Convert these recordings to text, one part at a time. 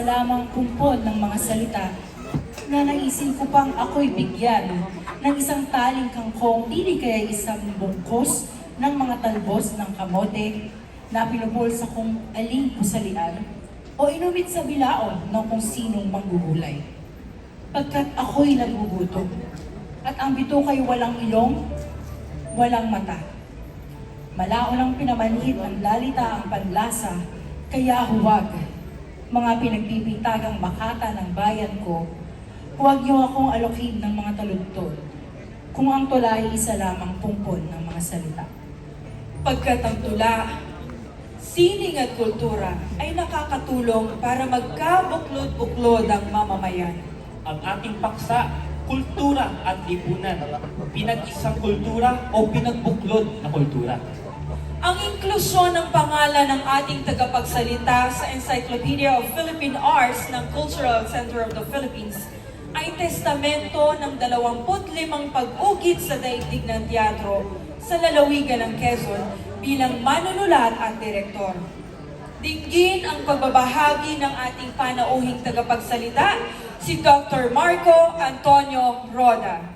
lamang kumpol ng mga salita na naisin ko pang ako'y bigyan ng isang taling kangkong, dili kaya isang bungkos ng mga talbos ng kamote na pinupulsa kong aling pusalian o inumit sa bilaon ng kung sinong manggugulay. Pagkat ako'y nagugutom at ang bitukay walang ilong, walang mata. Malaon ang pinamanhid ng lalita ang panlasa, kaya huwag, mga pinagpipintagang makata ng bayan ko, huwag niyo akong alokin ng mga taludtod, kung ang tula ay isa lamang pungpon ng mga salita. Pagkat ang tula, sining at kultura ay nakakatulong para magkabuklod-buklod ang mamamayan. Ang ating paksa, kultura at lipunan, pinag-isang kultura o pinagbuklod na kultura. Ang inklusyon ng pangalan ng ating tagapagsalita sa Encyclopedia of Philippine Arts ng Cultural Center of the Philippines ay testamento ng 25 pag-ugit sa daigdig ng teatro sa lalawigan ng Quezon bilang manunulat at direktor. Dinggin ang pagbabahagi ng ating panauhing tagapagsalita, si Dr. Marco Antonio Roda.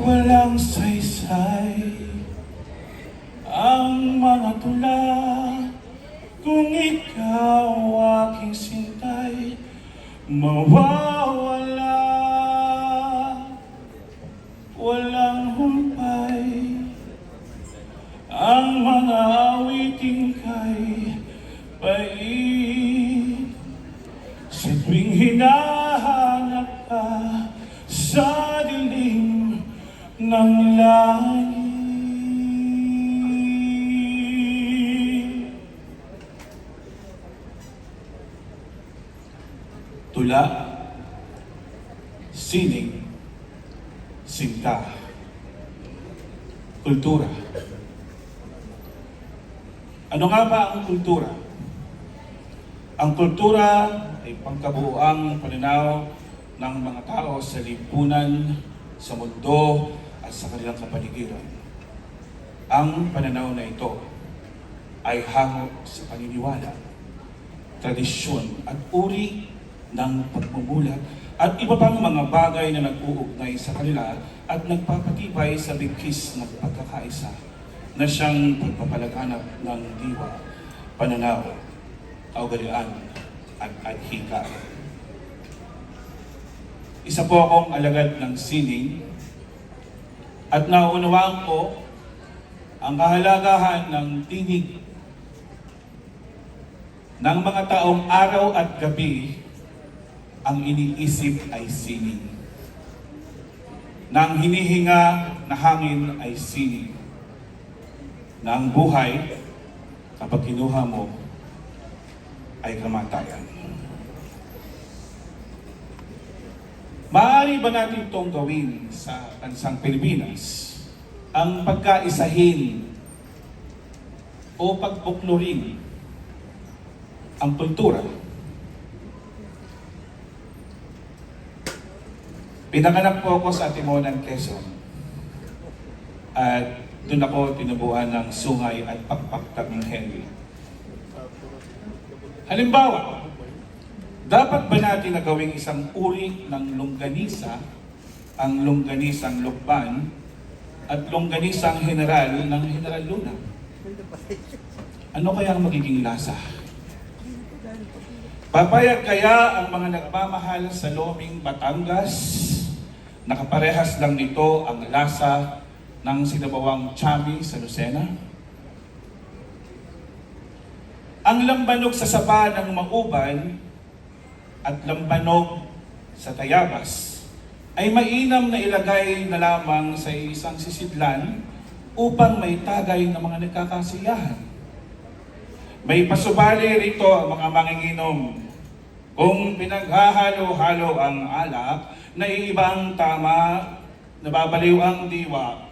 Walang saysay ang mga tula kung ikaw aking sintay mawawala. Walang humpay ang mga awiting kay pait sa tuwing hinahanap ka sa dilim ng langit. Tula, sining, sinta, kultura. Ano nga ba ang kultura? Ang kultura ay pangkabuoang pananaw ng mga tao sa lipunan, sa mundo, at sa kanilang kapaligiran. Ang pananaw na ito ay hango sa paniniwala, tradisyon at uri ng pagmumulat at iba pang mga bagay na nag-uugnay sa kanila at nagpapatibay sa bigkis ng pagkakaisa na siyang pagpapalaganap ng diwa, pananaw, kaugalian at adhika. Isa po akong alagad ng sining at naunawaan ko ang kahalagahan ng tinig ng mga taong araw at gabi. Ang iniisip ay sining. Nang hinihinga na hangin ay sining. Na ang buhay, kapag kinuha mo, ay kamatayan. Maaari ba natin itong gawin sa bansang Pilipinas? Ang pagkaisahin o pagbuklurin ang kultura. Pinanganak po ako sa Timonan, Quezon. At doon ako tinubuan ng sungay at pakpaktak ng Henry. Halimbawa, dapat ba natin na gawing isang uri ng longganisa, ang longganisang Lukban, at longganisang General ng General Luna? Ano kaya ang magiging lasa? Papayag kaya ang mga nagmamahal sa Loming, Batangas, nakaparehas lang nito ang lasa ng sinabawang chami sa Lucena? Ang lambanog sa sapa ng Mauban at lambanog sa Tayabas ay mainam na ilagay na lamang sa isang sisidlan upang may tagay ng mga nagkakasiyahan. May pasubali rito ang mga manginginom. Kung pinaghahalo-halo ang alak, naiibang tama, nababaliw ang diwa.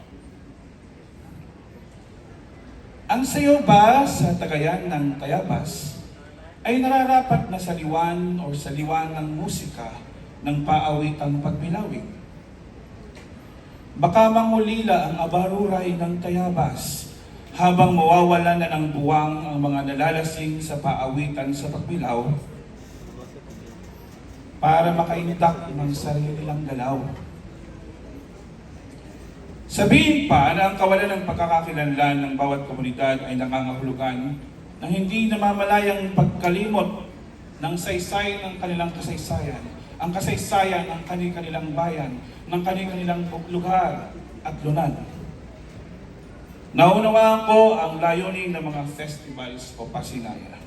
Ang sayo ba sa tagayan ng Tayabas ay nararapat na saliwan o saliwan ng musika ng paawitang pagbilawig. Baka mangulila ang abaruray ng tayabas habang mawawala na ng buwang ang mga nalalasing sa paawitan sa pagbilaw para makaindak ng sarili nilang galaw. Sabihin pa na ang kawalan ng pagkakakilanlan ng bawat komunidad ay nangangahulugan na hindi namamalayang pagkalimot ng saysay ng kanilang kasaysayan, ang kasaysayan ng kanilang bayan, ng kanilang lugar at lunan. Naunawaan ko ang layunin ng mga festivals o pasinaya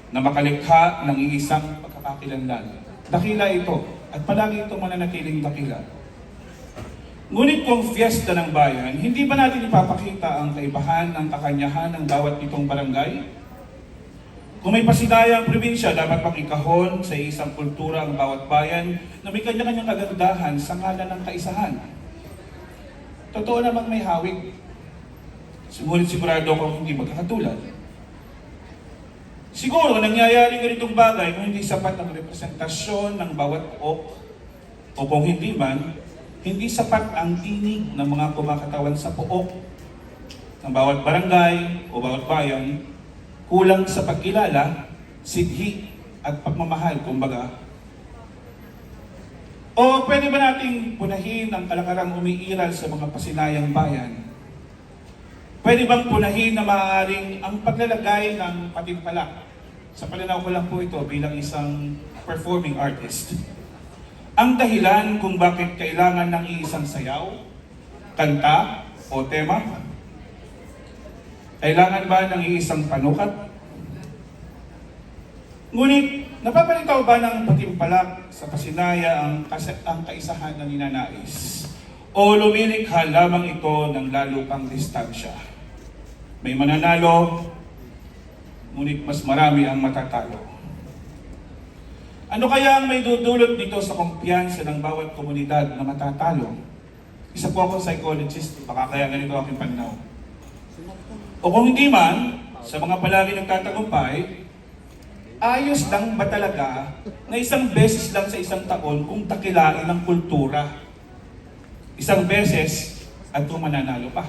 na makalikha ng iisang pagkakakilanlan. Dakila ito at palagi itong mananatiling dakila. Ngunit kung fiesta ng bayan, hindi ba natin ipapakita ang kaibahan ng kakanyahan ng bawat itong barangay? Kung may pasinayang probinsya, dapat pakikahon sa isang kultura ang bawat bayan na may kanya-kanyang kagandahan sa ngalan ng kaisahan. Totoo namang may hawig. Ngunit sigurado kung hindi magkakatulad. Siguro nangyayari ganitong bagay kung hindi sapat ang representasyon ng bawat pook o kung hindi man, hindi sapat ang tinig ng mga kumakatawan sa pook ng bawat barangay o bawat bayan, kulang sa pagkilala, sidhi at pagmamahal, kumbaga. O pwede ba nating punahin ang kalakarang umiiral sa mga pasinayang bayan? Pwede bang punahin na maaaring ang paglalagay ng patimpalak? Sa pananaw ko lang po ito bilang isang performing artist. Ang dahilan kung bakit kailangan ng iisang sayaw, kanta o tema? Kailangan ba ng iisang panukat? Ngunit, napapalitaw ba ng patimpalak sa pasinaya ang kaisahan na ninanais? O lumilikha lamang ito ng lalo pang distansya? May mananalo, ngunit mas marami ang matatalo. Ano kaya ang may dudulot nito sa kumpiyansa ng bawat komunidad na matatalo? Isa po akong psychologist, baka kaya ganito aking pananaw. O kung hindi man, sa mga palagi nagtatagumpay, ayos lang ba talaga na isang beses lang sa isang taon kung dakilain ng kultura? Isang beses at kung mananalo pa.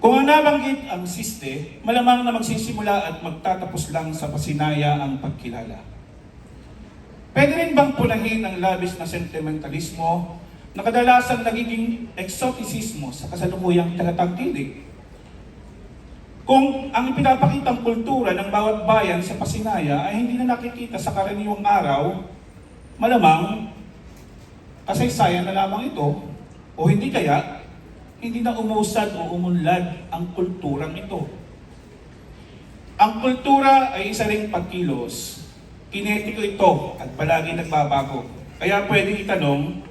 Kung ang nabanggit ang siste, malamang na magsisimula at magtatapos lang sa pasinaya ang pagkilala. Pwede rin bang punahin ang labis na sentimentalismo na kadalasang nagiging exoticismo sa kasalukuyang tagatangkilik? Kung ang ipinapakitang kultura ng bawat bayan sa pasinaya ay hindi na nakikita sa karaniwang araw, malamang kasaysayan na lamang ito o hindi kaya hindi na umusad o umunlad ang kulturang ito. Ang kultura ay isa ring pagkilos. Kinetiko ito at palagi nagbabago. Kaya pwedeng itanong,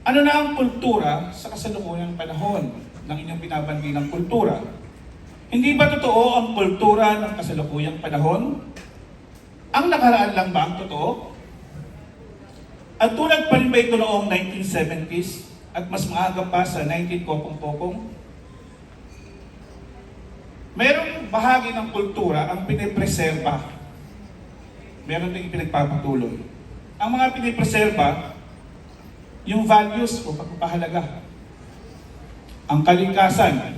ano na ang kultura sa kasalukuyang panahon ng inyong binabandilang kultura? Hindi ba totoo ang kultura ng kasalukuyang panahon? Ang nakaraan lang ba ang totoo? At tulad pa rin ba ito noong 1970s? At mas maaga pa sa 19-kopong-kopong. Merong bahagi ng kultura ang pinipreserba. Meron din pinagpapatuloy. Ang mga pinipreserba, yung values o pagpapahalaga, ang kalikasan,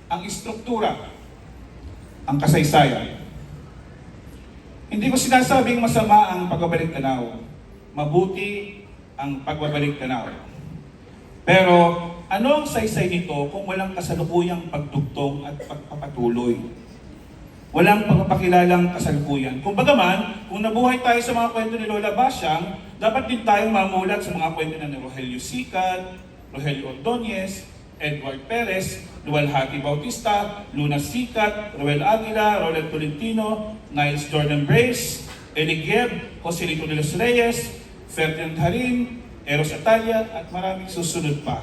ang istruktura, ang kasaysayan. Hindi ko sinasabing masama ang pagbabalik tanaw. Mabuti ang pagbabalik tanaw. Pero ano ang saysay nito kung walang kasalukuyang pagdugtong at pagpapatuloy? Walang pagpapakilalang kasalukuyan. Kung bagaman, kung nabuhay tayo sa mga kwento ni Lola Basyang, dapat din tayong mamulat sa mga kwento ni Rogelio Sicat, Rogelio Ordonez, Edward Perez, Luwalhati Bautista, Luna Sicat, Roel Aguila, Roland Tolentino, Niles Jordan Brace, Eli Gieb, Jose Lito de los Reyes, Ferdinand Harim, Eros Atalia, at maraming susunod pa.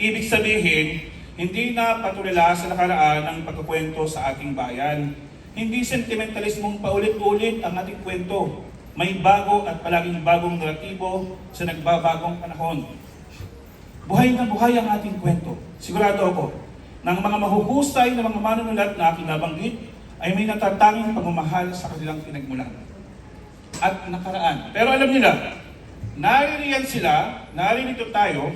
Ibig sabihin, hindi na patulala sa nakaraan ang pagkukwento sa ating bayan. Hindi sentimentalismong paulit-ulit ang ating kwento. May bago at palaging bagong naratibo sa nagbabagong panahon. Buhay na buhay ang ating kwento. Sigurado ako, ng mga mahuhusay na mga manunulat na aking nabanggit ay may natatanging pagmamahal sa kanilang pinagmulan at nakaraan. Pero alam nila, naririyan sila, naririto tayo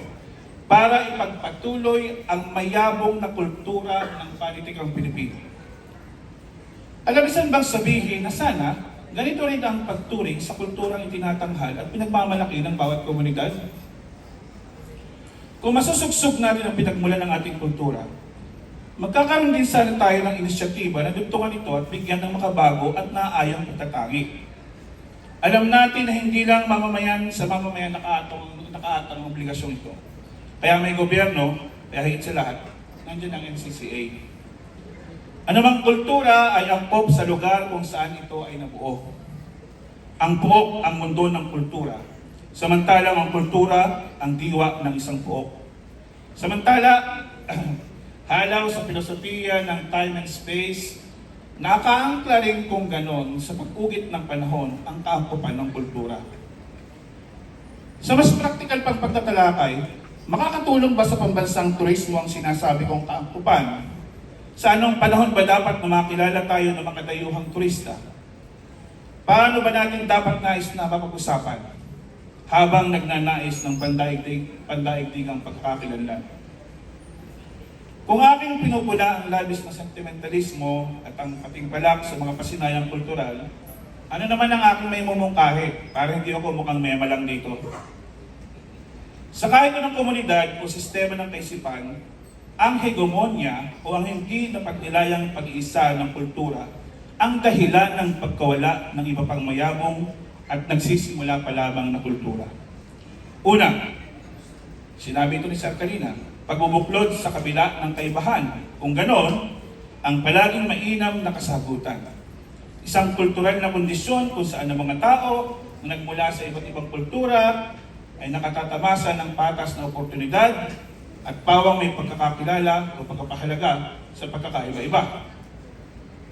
para ipagpatuloy ang mayabong na kultura ng panitikang Pilipino. Alam isan bang sabihin na sana ganito rin ang pagturing sa kulturang itinatanghal at pinagmamalaki ng bawat komunidad? Kung masusugsog natin ang pinagmulan ng ating kultura, magkakaroon din sana tayo ng inisyatiba na dugtungan ito at bigyan ng makabago at naayang pagtatangi. Alam natin na hindi lang sa mamamayan nakaatang ang obligasyon ito. Kaya may gobyerno, kaya higit sa lahat, nandiyan ang NCCA. Anumang kultura ay angkop sa lugar kung saan ito ay nabuo. Ang puok ang mundo ng kultura. Samantalang ang kultura ang diwa ng isang puok. Samantala, halaw sa filosofiya ng time and space, nakaangkla rin kung ganon sa pag-ugit ng panahon ang kaangkopan ng kultura. Sa mas praktikal pang pagtatalakay, makakatulong ba sa pambansang turismo ang sinasabi kong kaangkopan? Sa anong panahon ba dapat na makilala tayo ng mga dayuhang turista? Paano ba natin dapat nais na mapag-usapan habang nagnanais ng pandaigdigang pagkakakilanlan? Kung aking pinupula ang labis na sentimentalismo at ang patingbalak sa mga pasinayang kultural, ano naman ang aking may mumungkahi para hindi ako mukhang mema lang dito? Sa kahit anong komunidad o sistema ng kaisipan, ang hegemonya o ang hindi napagnilayang pag-iisa ng kultura ang dahilan ng pagkawala ng iba pang mayabong at nagsisimula pa lamang na kultura. Una, sinabi ito ni Sir kanina, pagbubuklod sa kabila ng kaibahan. Kung ganon, ang palaging mainam na kasagutan. Isang kultural na kondisyon kung saan ang mga tao na nagmula sa iba't ibang kultura ay nakatatamasa ng patas na oportunidad at pawang may pagkakakilala o pagkapahalaga sa pagkakaiba-iba.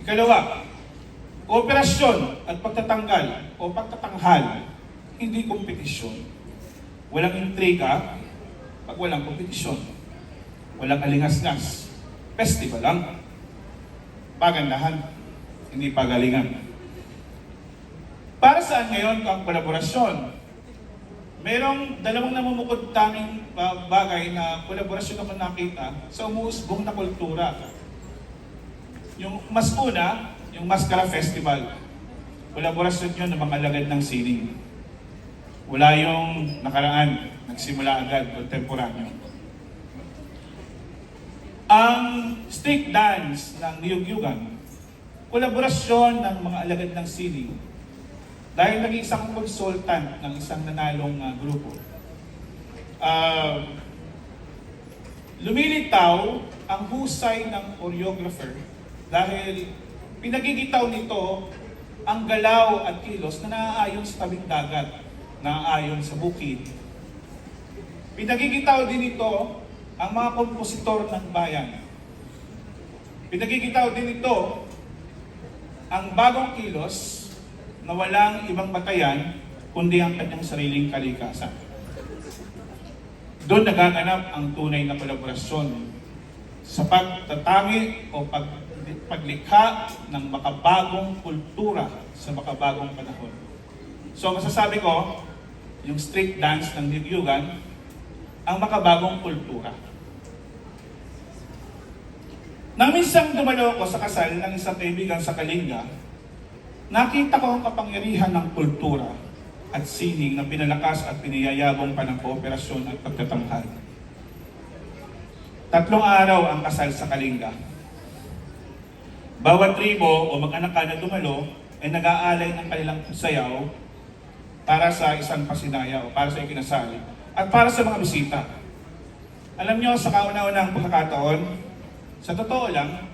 Ikalawa, kooperasyon at pagtatanggal o pagtatanghal, hindi kompetisyon. Walang intriga pag walang kompetisyon. Walang alingas-ngas. Festival lang. Pagandahan, hindi pagalingan. Para saan ngayon ang kolaborasyon? Merong dalawang namumukod tanging bagay na kolaborasyon ako nakita sa umuusbong na kultura. Yung mas una, yung Mascara Festival. Kolaborasyon yun ng mga alagad ng sining. Wala yung nakaraan, nagsimula agad, kontemporaryo. Ang street dance ng Niyog-Yugan, kolaborasyon ng mga alagad ng sining. Dahil naging isang consultant ng isang nanalong grupo. Lumilitaw ang husay ng choreographer dahil pinagigitaw nito ang galaw at kilos na naaayon sa tabing dagat, naaayon sa bukid. Pinagigitaw din ito ang mga kompositor ng bayan. Pinagigitaw din ito ang bagong kilos na walang ibang batayan kundi ang kanyang sariling kalikasan. Doon nagaganap ang tunay na kolaborasyon sa pagtatangi o paglikha ng makabagong kultura sa makabagong panahon. So masasabi ko, yung street dance ng Niyog-Yugan, ang makabagong kultura. Nang minsang dumalo ako sa kasal ng isang kaibigan sa Kalinga, nakita ko ang kapangyarihan ng kultura at sining na pinalakas at piniyayabong pa ng kooperasyon at pagtatanghal. 3 araw ang kasal sa Kalinga. Bawat tribo o mag-anak na dumalo ay nag-aalay ng kanilang sayaw para sa isang pasinaya o para sa ikinasal at para sa mga bisita. Alam nyo, sa kauna-unang pagkakataon, sa totoo lang,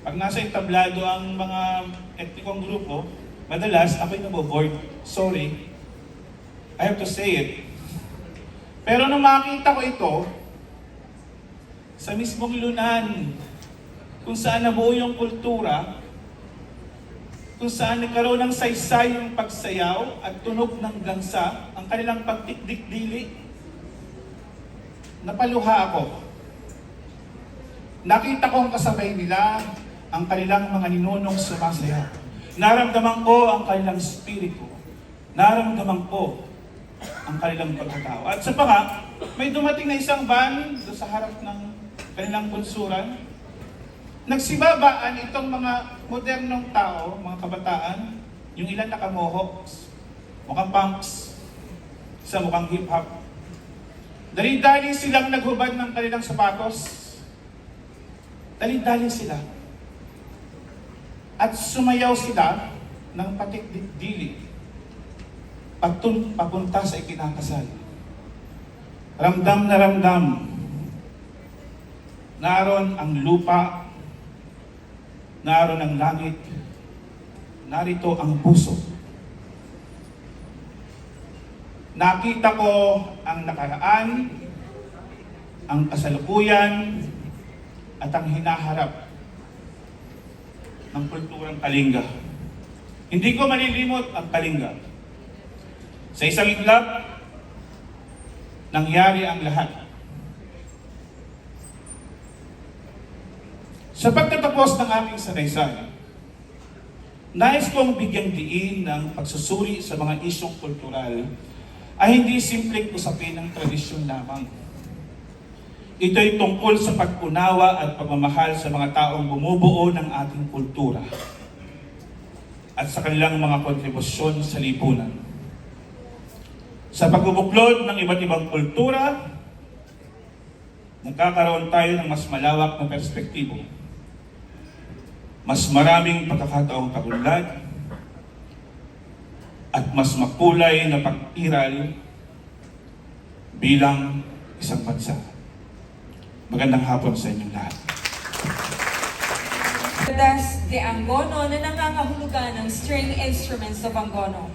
pag nasa entablado ang mga etnikong grupo, madalas ako'y naboboard. Sorry, I have to say it. Pero nung makita ko ito, sa mismong lunan, kung saan nabuo yung kultura, kung saan nagkaroon ng saysay yung pagsayaw at tunog ng gangsa, ang kanilang pagtikdik-dili, napaluha ako. Nakita ko ang kasabay nila, ang kanilang mga ninunong sumasayaw. Naramdaman ko ang kanilang spirito. Naramdaman ko ang kanilang pagkatao. At sa panga, may dumating na isang van doon sa harap ng kanilang bunsuran. Nagsibabaan itong mga modernong tao, mga kabataan, yung ilan nakamohok, mukhang punks, sa mukhang hip-hop. Dali-dali silang naghubad ng kanilang sapatos. Dali-dali sila. At sumayaw sila ng patik-dili papunta sa ikinakasal. Ramdam na ramdam. Naroon ang lupa, naroon ang langit, narito ang puso. Nakita ko ang nakaraan, ang kasalukuyan, at ang hinaharap ng kulturang Kalinga. Hindi ko malilimot ang Kalinga. Sa isang iglap, nangyari ang lahat. Sa pagtatapos ng aking sanaysay, nais kong bigyang diin ng pagsusuri sa mga isyong kultural ay hindi simpleng usapin ng tradisyon lamang. Ito'y tungkol sa pag-unawa at pagmamahal sa mga taong bumubuo ng ating kultura at sa kanilang mga kontribusyon sa lipunan. Sa pagbubuklod ng iba't ibang kultura, nagkakaroon tayo ng mas malawak na perspektibo. Mas maraming pagkakataong kaunlad at mas makulay na pag-iral bilang isang bansa. Magandang hapon sa inyong lahat. Das de Angono na nangangahulugan ng string instruments of Angono.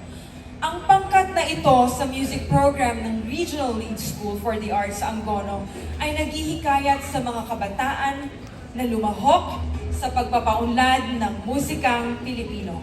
Ang pangkat na ito sa music program ng Regional Lead School for the Arts Angono ay naghihikayat sa mga kabataan na lumahok sa pagpapaunlad ng musikang Pilipino.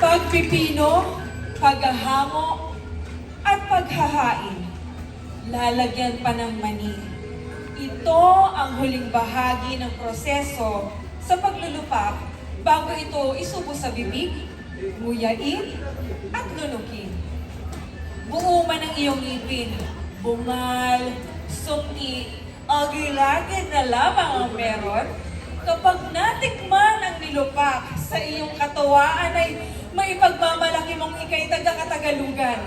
pagpipino, paghahango, at paghahain. Lalagyan pa ng mani. Ito ang huling bahagi ng proseso sa paglulupak bago ito isubo sa bibig, nguyain, at lunukin. Buo man ang iyong ngipin, bungal, sumti, agilagid na lamang ang meron. Kapag natikman ang nilupak sa iyong katawaan ay maipagmamalaki mong ikay taga-Katagalugan.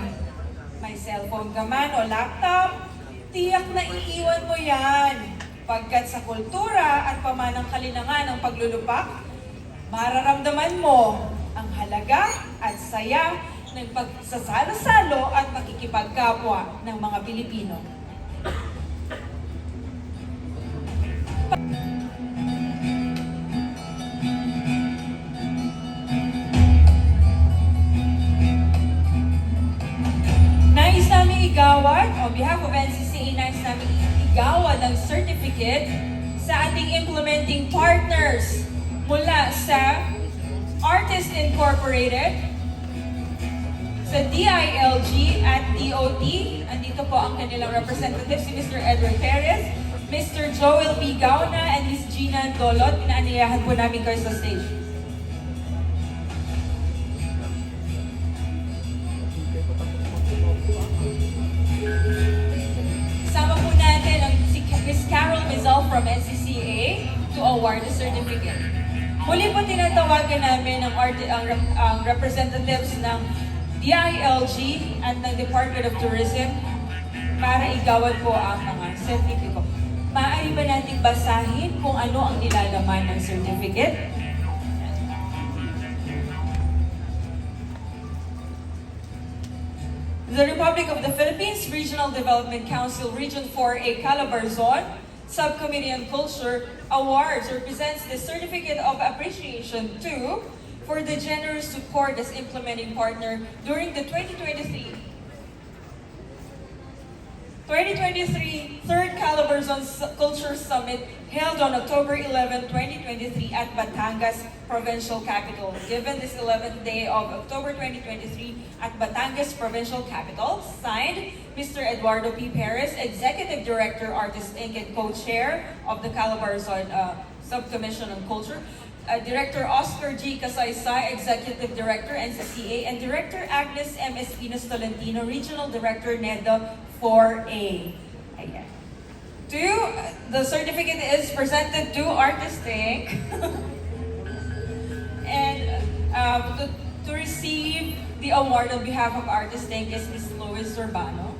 May cellphone ka man o laptop, tiyak na iiwan mo yan. Pagkat sa kultura at pamanang kalinangan ng paglulupak, mararamdaman mo ang halaga at saya ng pagsasalo-salo at makikipagkapwa ng mga Pilipino. Nais namin igawad, on behalf of NCCA, nais namin igawad ng certificate sa ating implementing partners mula sa Artists Incorporated, sa DILG at DOT. Andito po ang kanilang representative, si Mr. Edward Perez, Mr. Joel P. Gauna, and Ms. Gina Dolot. Pinaaniyahan po namin kayo sa stage. Sama po natin ang si Ms. Carol Mizal from NCCA to award the certificate. Muli po tinatawagan namin ang representatives ng DILG at ng Department of Tourism para igawad po ang mga sertipiko. Maaari ba nating basahin kung ano ang nilalaman ng certificate? The Republic of the Philippines Regional Development Council Region 4A Calabarzon Subcommittee on Culture awards or presents the Certificate of Appreciation to for the generous support as implementing partner during the 2023 Third Calabarzon Culture Summit held on October 11, 2023 at Batangas Provincial Capital. Given this 11th day of October 2023 at Batangas Provincial Capital, signed Mr. Eduardo P. Perez, Executive Director, Artist Inc. and Co-Chair of the Calabarzon Subcommission on Culture, Director Oscar G. Casaysay, Executive Director, NCCA, and Director Agnes M. Espinos Tolentino, Regional Director, NEDA 4A. Ayan. The certificate is presented to Artist Inc. And to receive the award on behalf of Artist Inc. is Ms. Lois Urbano.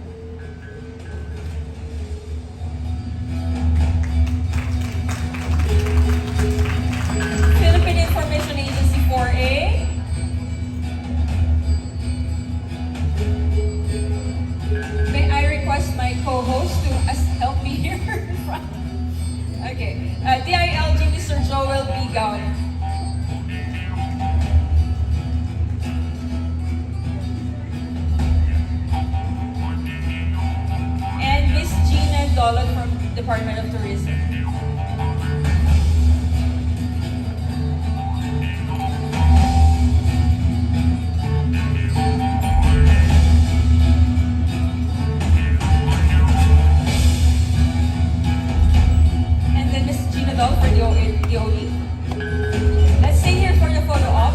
Philippine Information Agency 4A. May I request my co-host to help me here in front? Okay. DILG, Mr. Joel P. Gauna. And Ms. Gina Dolot from Department of Tourism. For the OE. Let's stay here for the photo op.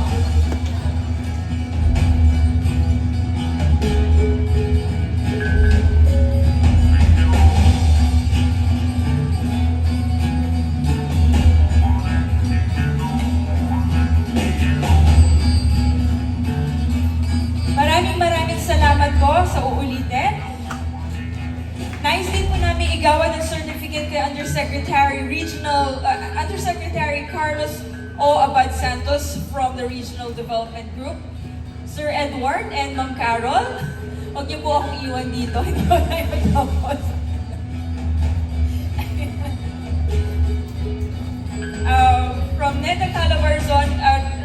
Maraming salamat po sa uulitin. Nais din po namin igawa ng certificate kay Undersecretary Carlos O. Abad Santos from the Regional Development Group. Sir Edward and Ma'am Carol, huwag niyo po akong iwan dito, hindi ko tayo matapos. From NEDA Calabarzon,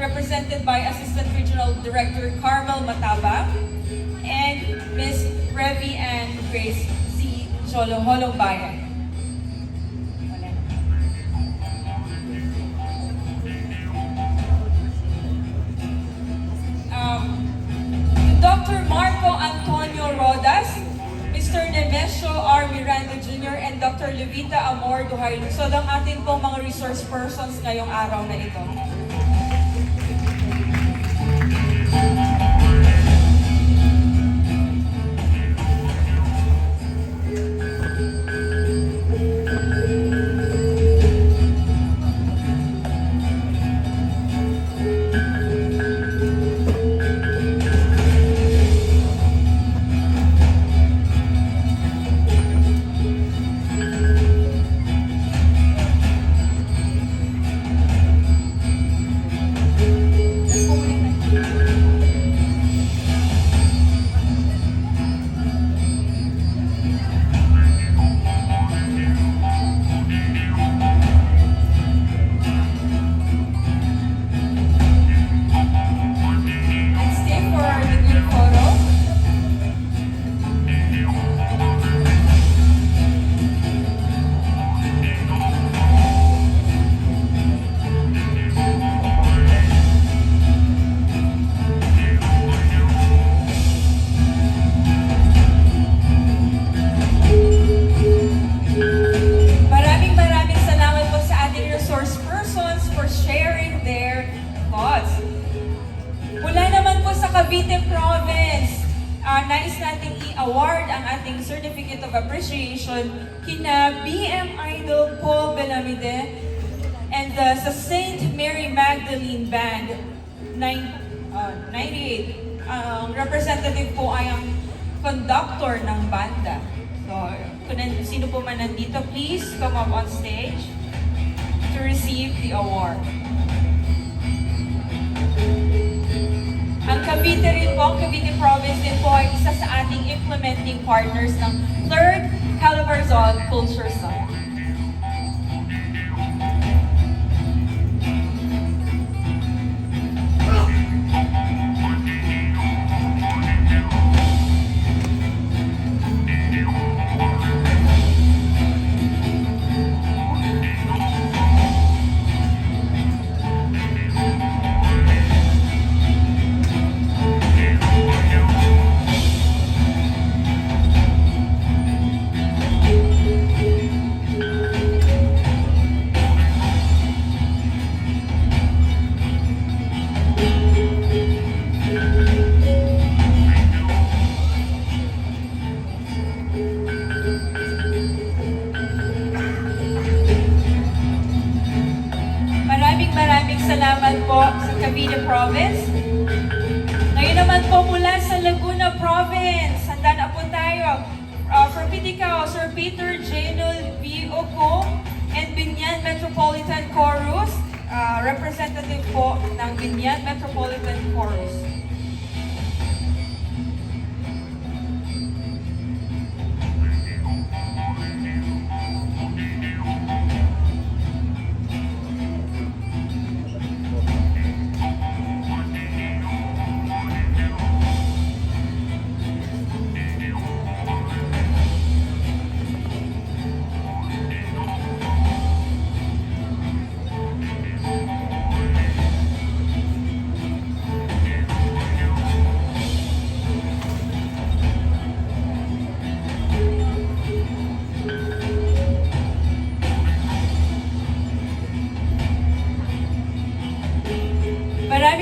represented by Assistant Regional Director Carmel Mataba and Ms. Revi and Grace C. Holong Bayan. Dr. Marco Antonio Rodas, Mr. Nemesio R. Miranda Jr., and Dr. Levita Amor Duhay Luzon ang ating pong mga resource persons ngayong araw na ito. And stay for the group photo. Maraming salamat po sa ating resource persons for sharing their thoughts. Mula naman po sa Cavite Province, nais nating i-award ang ating Certificate of Appreciation kina BM Idol Paul Belamide and sa Saint Mary Magdalene Band 98. Ang representative po ay ang conductor ng banda. So, kung sino po man nandito, please come up on stage to receive the award. Ang Cavite rin po, ang Cavite Province din po ay isa sa ating implementing partners ng 3rd Calabarzon Culture Summit. Maraming salamat po sa Cavite Province. Ngayon naman po mula sa Laguna Province, handa na po tayo. From Piticao, Sir Peter Jenol V. Oco and Binyan Metropolitan Chorus, representative po ng Binyan Metropolitan Chorus.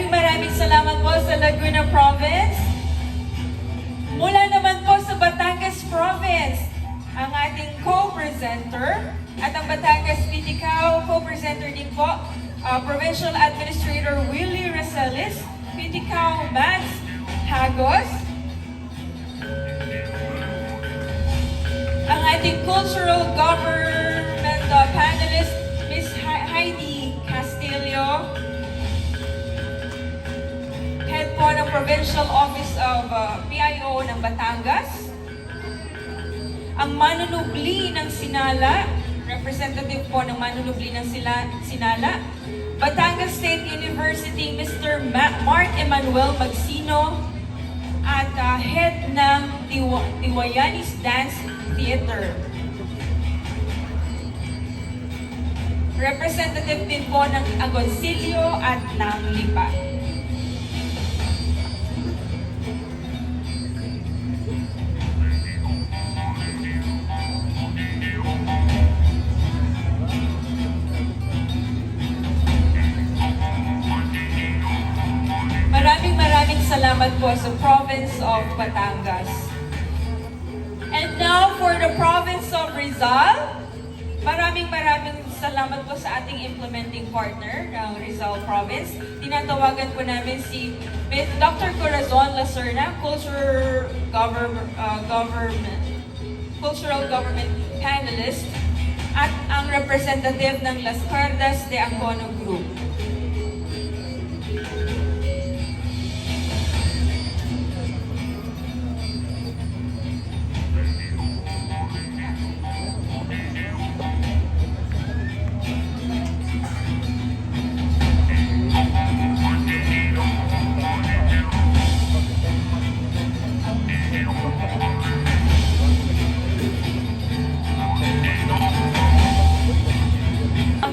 Maraming salamat po sa Laguna Province. Mula naman po sa Batangas Province, ang ating co-presenter at ang Batangas Piticao co-presenter din po, Provincial Administrator Willie Rosales, Piticao Mads Hagos, ang ating Cultural Government panelist, Ms. Heidi Castillo, Head po ng Provincial Office of PIO ng Batangas, ang manunubli ng Sinala, representative po ng manunubli ng Sinala, Batangas State University, Mr. Mark Emmanuel Magsino, at head ng Tiwayanis Dance Theater. Representative din po ng Agoncillo at ng Lipa. maraming salamat po sa province of Batangas. And now for the province of Rizal, maraming salamat po sa ating implementing partner ng Rizal Province. Tinatawagan po namin si Dr. Corazon Lacerna, Cultural Government Panelist, at ang representative ng Las Cardas de Angono Group.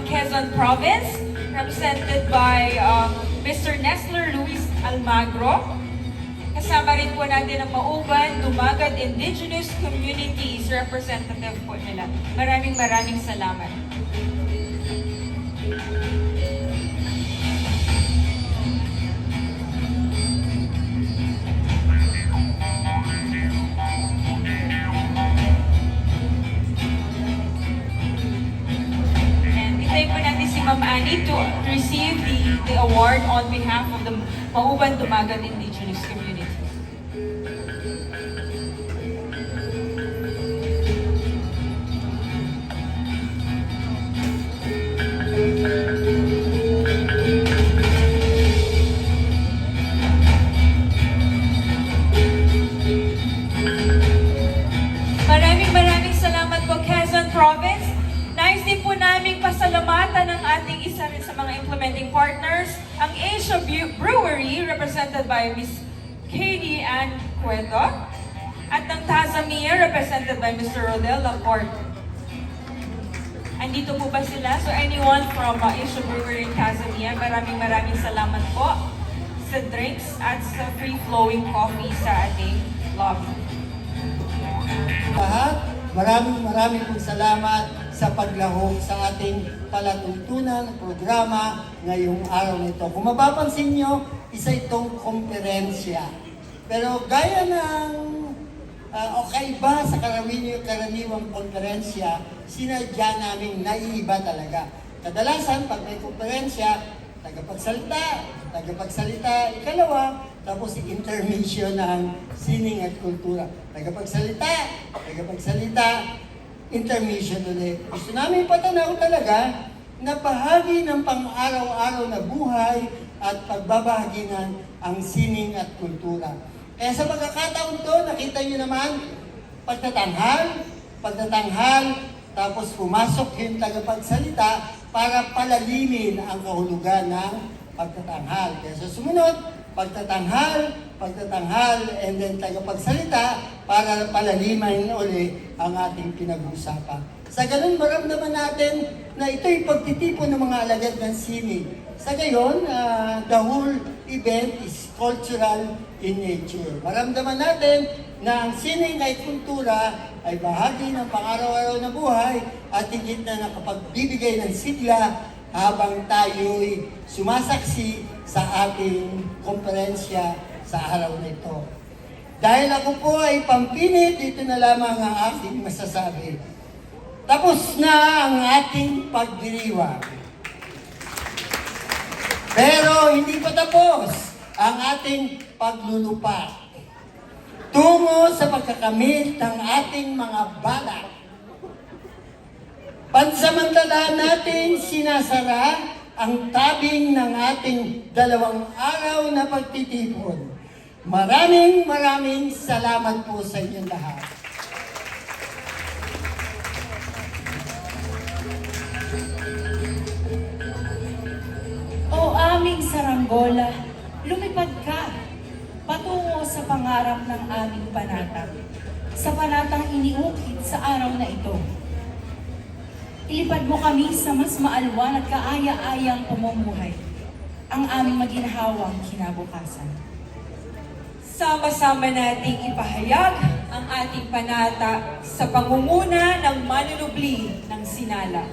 Quezon Province, represented by Mr. Nestor Luis Almagro. Kasama rin po natin ang Mauban, Dumagat Indigenous Communities representative po nila. Maraming salamat. Hintayin po natin si Ma'am Annie to receive the award on behalf of the Mauban Dumagat Indigenous Community. Maraming salamat po, Quezon Province. Nais din po naming pasalamatan ng ating isa rin sa mga implementing partners, ang Asia Brewery, represented by Ms. Katie Ann Cueto, at ng Tazamia, represented by Mr. Rodel Lacorte. Andito po ba sila? So anyone from Asia Brewery in Tazamia, maraming salamat po sa drinks at sa free-flowing coffee sa ating lobby. Lahat, maraming pong salamat sa paglahok sa ating palatuntunan programa ngayong araw nito. Kung mapapansin nyo, isa itong komperensya. Pero gaya ng o kaiba sa karaniwang konferensya, sinadya namin naiiba talaga. Kadalasan, pag may konferensya, tagapagsalita, ikalawa, tapos intermission ng sining at kultura. Tagapagsalita, intermission ulit. Gusto namin patanaw talaga na bahagi ng pang-araw-araw na buhay at pagbabahagi ng ang sining at kultura. Kaya sa pagkakataon to, nakita nyo naman, pagtatanghal, tapos pumasok yung tagapagsalita para palalimin ang kahulugan ng pagtatanghal. Kaya sa sumunod, pagtatanghal, and then tagapagsalita para palalimin uli ang ating pinag-uusapan. Sa ganun, maramdaman natin na ito'y pagtitipon ng mga alagad ng sining. Sa gayon, the whole event is cultural in nature. Maramdaman natin na ang sining ay kultura ay bahagi ng pang-araw-araw na buhay at higit na nakapagbibigay ng sigla habang tayo'y sumasaksi sa ating komperensya sa araw na ito. Dahil ako po ay pampinit, ito na lamang ang aking masasabi. Tapos na ang ating pagdiriwang. Pero hindi pa tapos ang ating paglulupa tungo sa pagkakamit ng ating mga balak. Pansamantala natin sinasara ang tabing ng ating 2 araw na pagtitipon. Maraming salamat po sa inyong lahat. O aming saranggola, lumipad ka patungo sa pangarap ng aming panata, sa panatang iniukit sa araw na ito. Ilipad mo kami sa mas maalwan at kaaya-ayang pamumuhay, ang aming maginhawang kinabukasan. Sama-sama nating ipahayag ang ating panata sa pangunguna ng manunubli ng Sinala.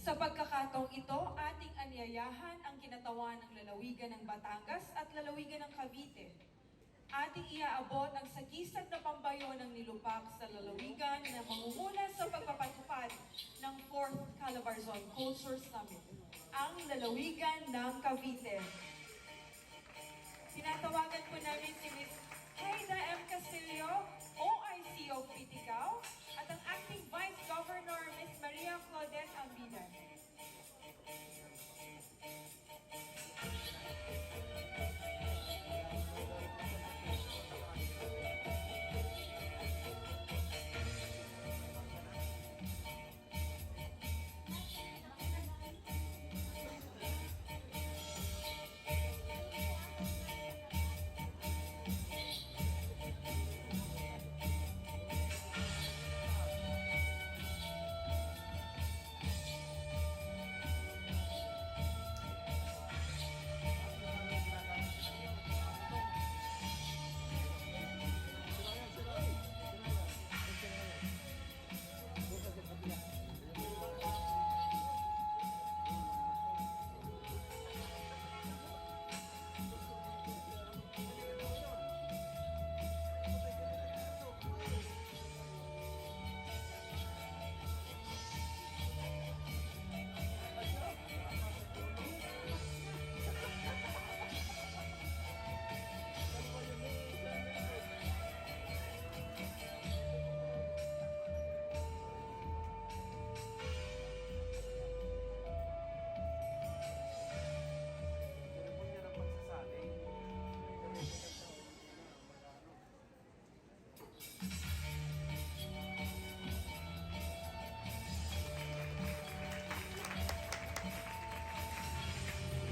Sa pagkakataong ito, ating anyayahan ang kinatawan ng lalawigan ng Batangas at lalawigan ng Cavite. Ating iaabot ang sagisag na pambayo ng nilupak sa lalawigan na mangunguna sa pagpapatupad ng 4th Calabarzon Culture Summit, ang lalawigan ng Cavite. Tinatawagan po namin si Ms. Haida M. Castillo, OIC of Piticao, at ang Acting Vice Governor, Ms. Maria Claudette Ambida.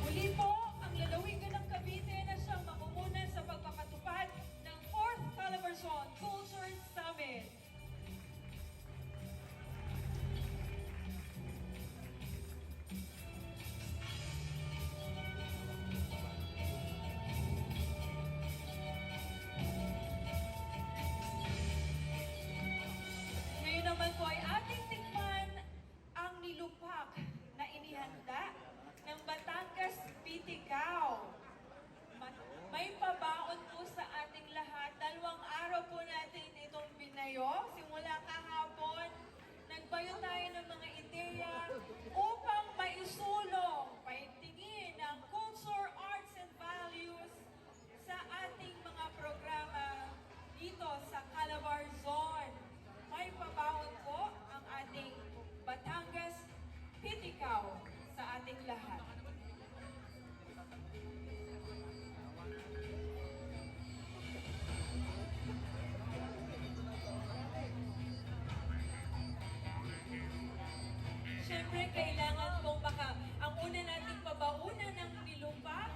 Muli po, ang lalawigan ng Cavite na siyang mamumuna sa pagpapatupad ng 4th Calabarzon Culture Summit. Ngayon naman po ay ating tikman ang nilupak na inihanda ng Batangas Piticao. May pabaon po sa ating lahat. 2 araw po natin itong binayo. Simula kahapon, nagbayo tayo ng mga ideya upang maisulong, paigtingin ang culture, arts, and values sa ating mga programa dito sa Calabarzon. May pabaon po ang ating Batangas Piticao sa ating lahat. Siyempre, kailangan pong ang una nating pabaunan ng nilupak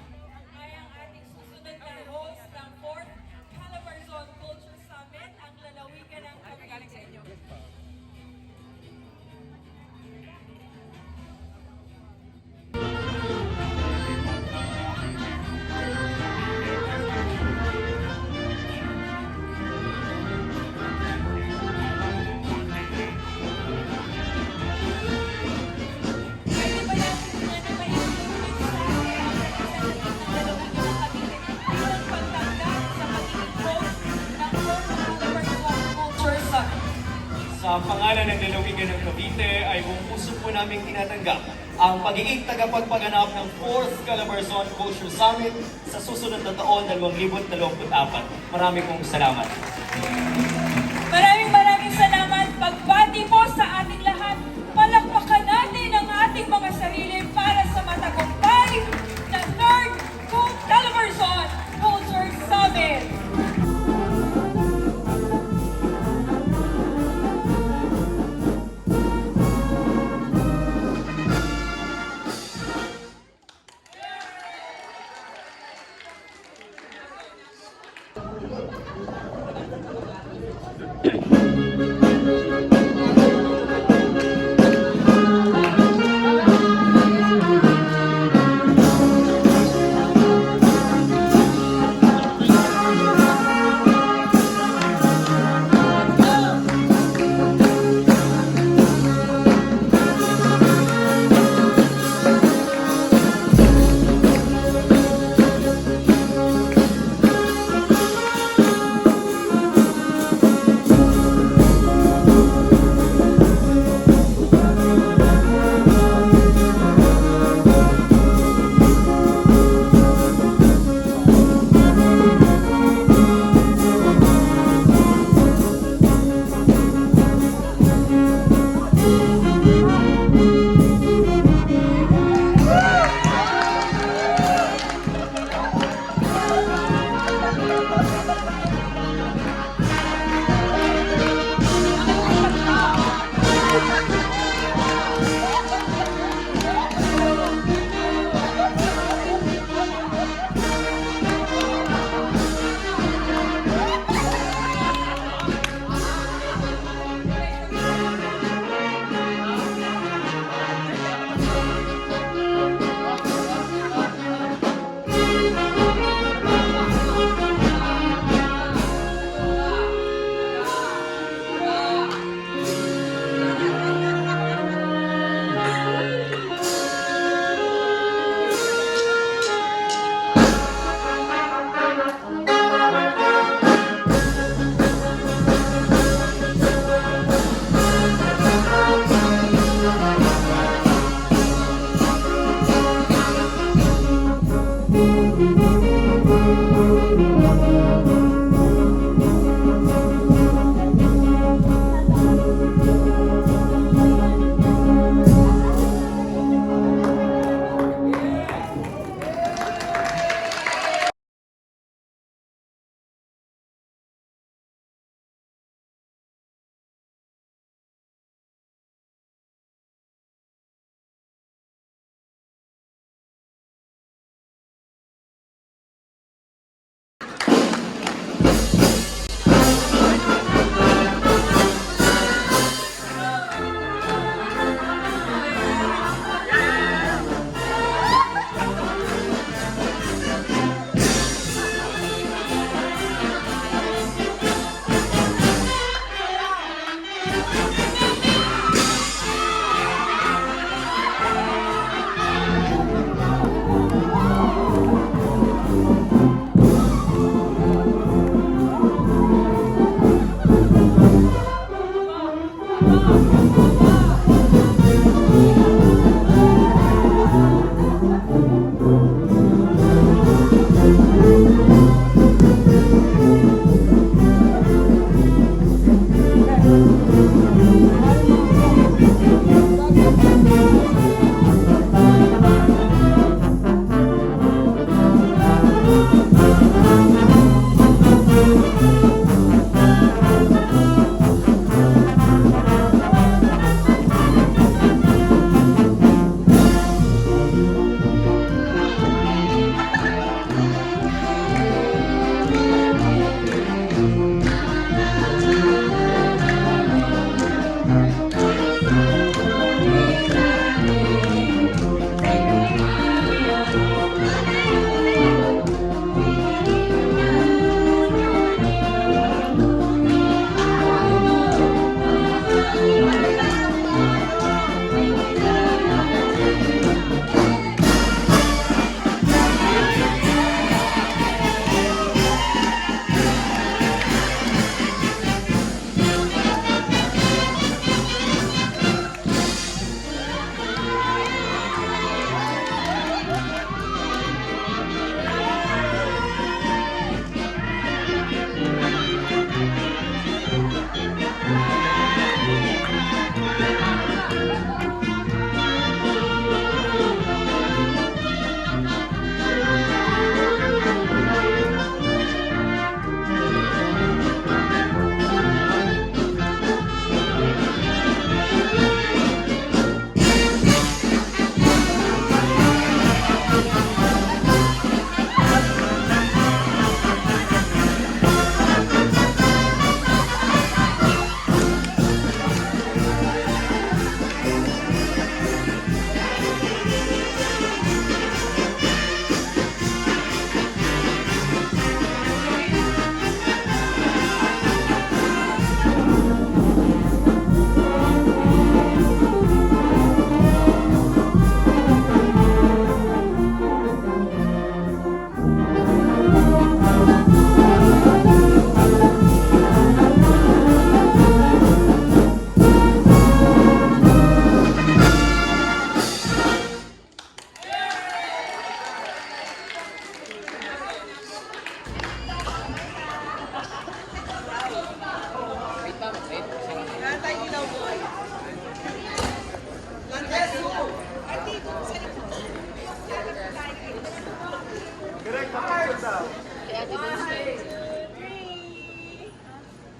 ay ang ating susunod na host ng 4th Calabarzon Culture Summit, ang lalawigan ng Cavite. Pwede ba natin na maisipin sa atin ang lalawigan ng Cavite bilang pagtanggap sa pagiging host ng 4th Calabarzon Culture Summit? Sa pangalan ng lalawigan ng Cavite ay buong puso po namin tinatanggap ang pagiging tagapagpaganap ng 4th Calabarzon Culture Summit sa susunod na taon 2024. Maraming pong salamat. Maraming salamat. Pagbati po sa ating lahat. Palakpakan natin ang ating mga sarili para sa matagumpay na 3rd Calabarzon Culture Summit. Thank you.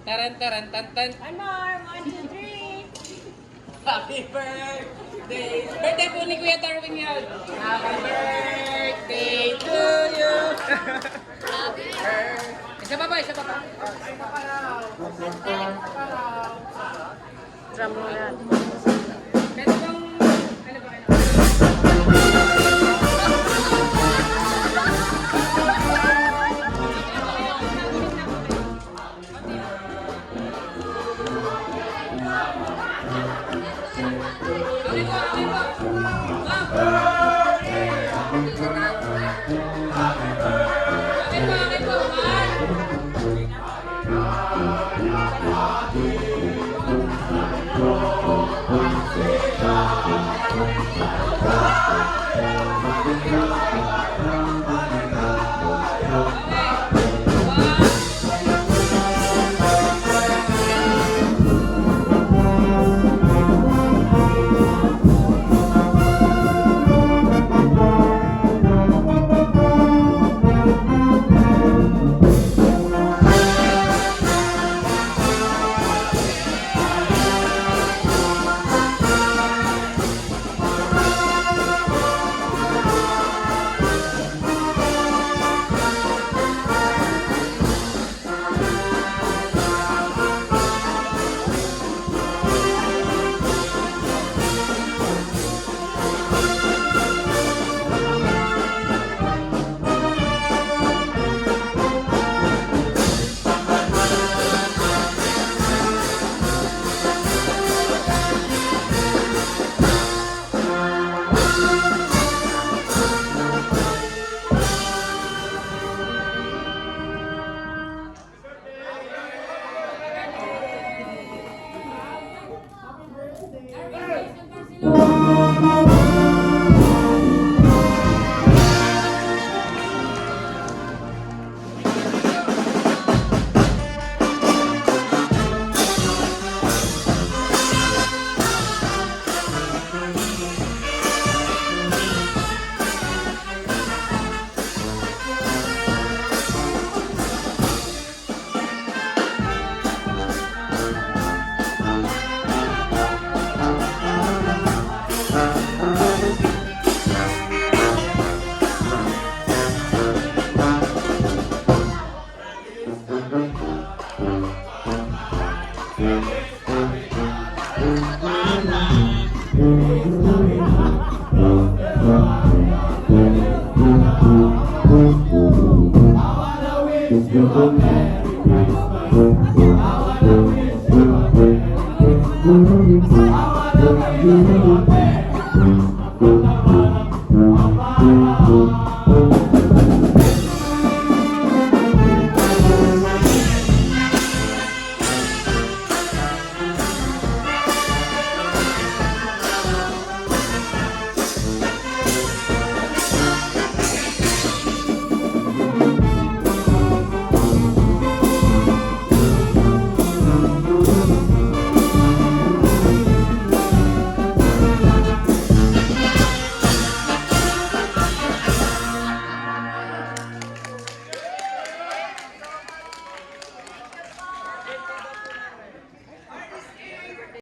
Taran taran tan tan. One more, 1, 2, 3. Happy birthday! Birthday po ni Kuya Darwin yan. Happy birthday to you. Happy birthday. Isa pa ba? Isa pa ba? Drum roll. Pwede bang, ano ba? Ano? I wanna